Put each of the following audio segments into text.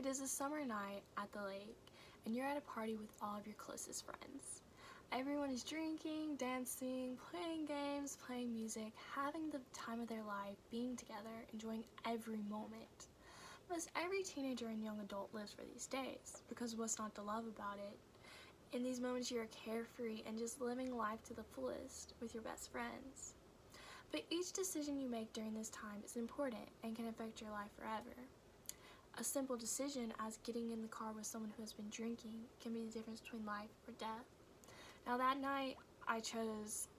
It is a summer night at the lake, and you're at a party with all of your closest friends. Everyone is drinking, dancing, playing games, playing music, having the time of their life, being together, enjoying every moment. Most every teenager and young adult lives for these days, because what's not to love about it? In these moments you are carefree and just living life to the fullest with your best friends. But each decision you make during this time is important and can affect your life forever. A simple decision as getting in the car with someone who has been drinking can be the difference between life or death. Now that night, I chose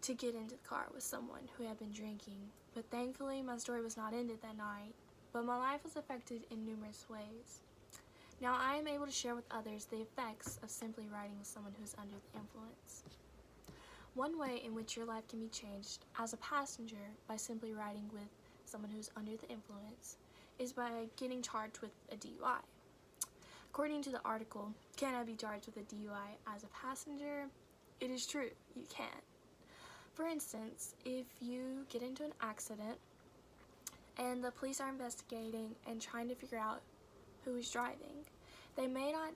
to get into the car with someone who had been drinking, but thankfully my story was not ended that night, but my life was affected in numerous ways. Now I am able to share with others the effects of simply riding with someone who is under the influence. One way in which your life can be changed as a passenger by simply riding with someone who is under the influence is by getting charged with a DUI. According to the article, can I be charged with a DUI as a passenger? It is true, you can. For instance, if you get into an accident and the police are investigating and trying to figure out who is driving, they may not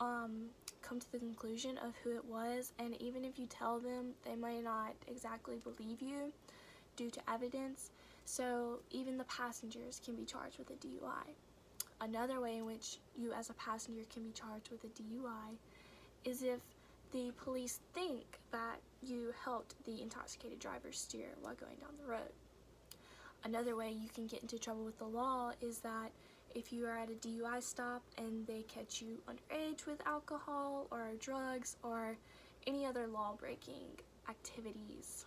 come to the conclusion of who it was, and even if you tell them, they may not exactly believe you due to evidence, so even the passengers can be charged with a DUI. Another way in which you as a passenger can be charged with a DUI is if the police think that you helped the intoxicated driver steer while going down the road. Another way you can get into trouble with the law is that if you are at a DUI stop and they catch you underage with alcohol or drugs or any other law-breaking activities,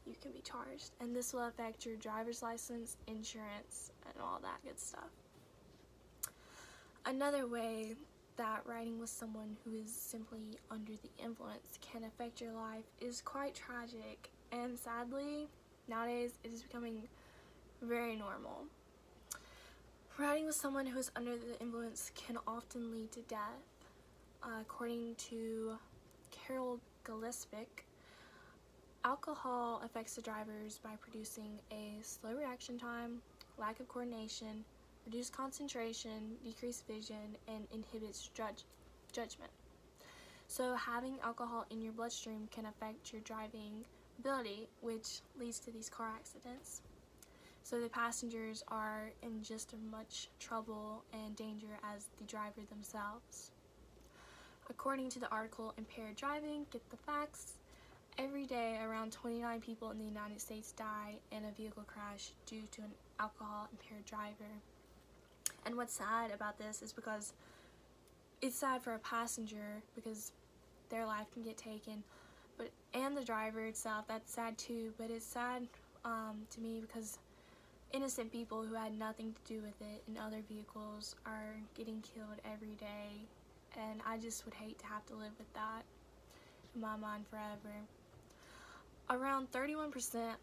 you can be charged. And this will affect your driver's license, insurance, and all that good stuff. Another way that riding with someone who is simply under the influence can affect your life is quite tragic, and sadly, nowadays it is becoming very normal. Riding with someone who is under the influence can often lead to death. According to Carol Gillespie, alcohol affects the drivers by producing a slow reaction time, lack of coordination, reduced concentration, decreased vision, and inhibits judgment. So having alcohol in your bloodstream can affect your driving ability, which leads to these car accidents. So the passengers are in just as much trouble and danger as the driver themselves. According to the article Impaired Driving, get the facts. Every day, around 29 people in the United States die in a vehicle crash due to an alcohol-impaired driver. And what's sad about this is because it's sad for a passenger because their life can get taken, and the driver itself, that's sad too, but it's sad to me because innocent people who had nothing to do with it in other vehicles are getting killed every day, and I just would hate to have to live with that in my mind forever. Around 31%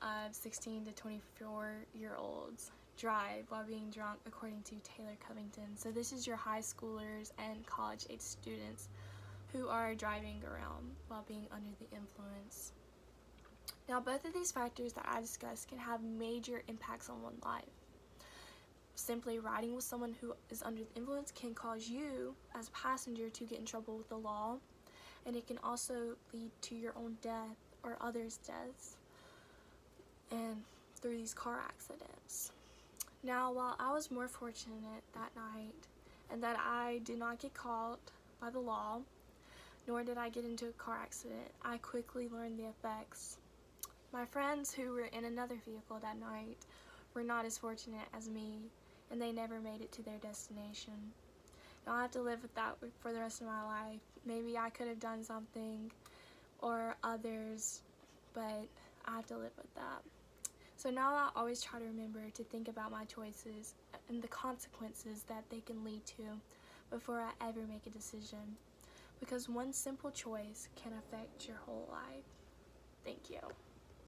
of 16 to 24-year-olds drive while being drunk, according to Taylor Covington. So this is your high schoolers and college-age students who are driving around while being under the influence. Now, both of these factors that I discussed can have major impacts on one's life. Simply riding with someone who is under the influence can cause you, as a passenger, to get in trouble with the law, and it can also lead to your own death or others' deaths and through these car accidents. Now, while I was more fortunate that night and that I did not get caught by the law, nor did I get into a car accident, I quickly learned the effects. My friends who were in another vehicle that night were not as fortunate as me, and they never made it to their destination. Now I have to live with that for the rest of my life. Maybe I could have done something or others, but I have to live with that. So now I always try to remember to think about my choices and the consequences that they can lead to before I ever make a decision, because one simple choice can affect your whole life. Thank you.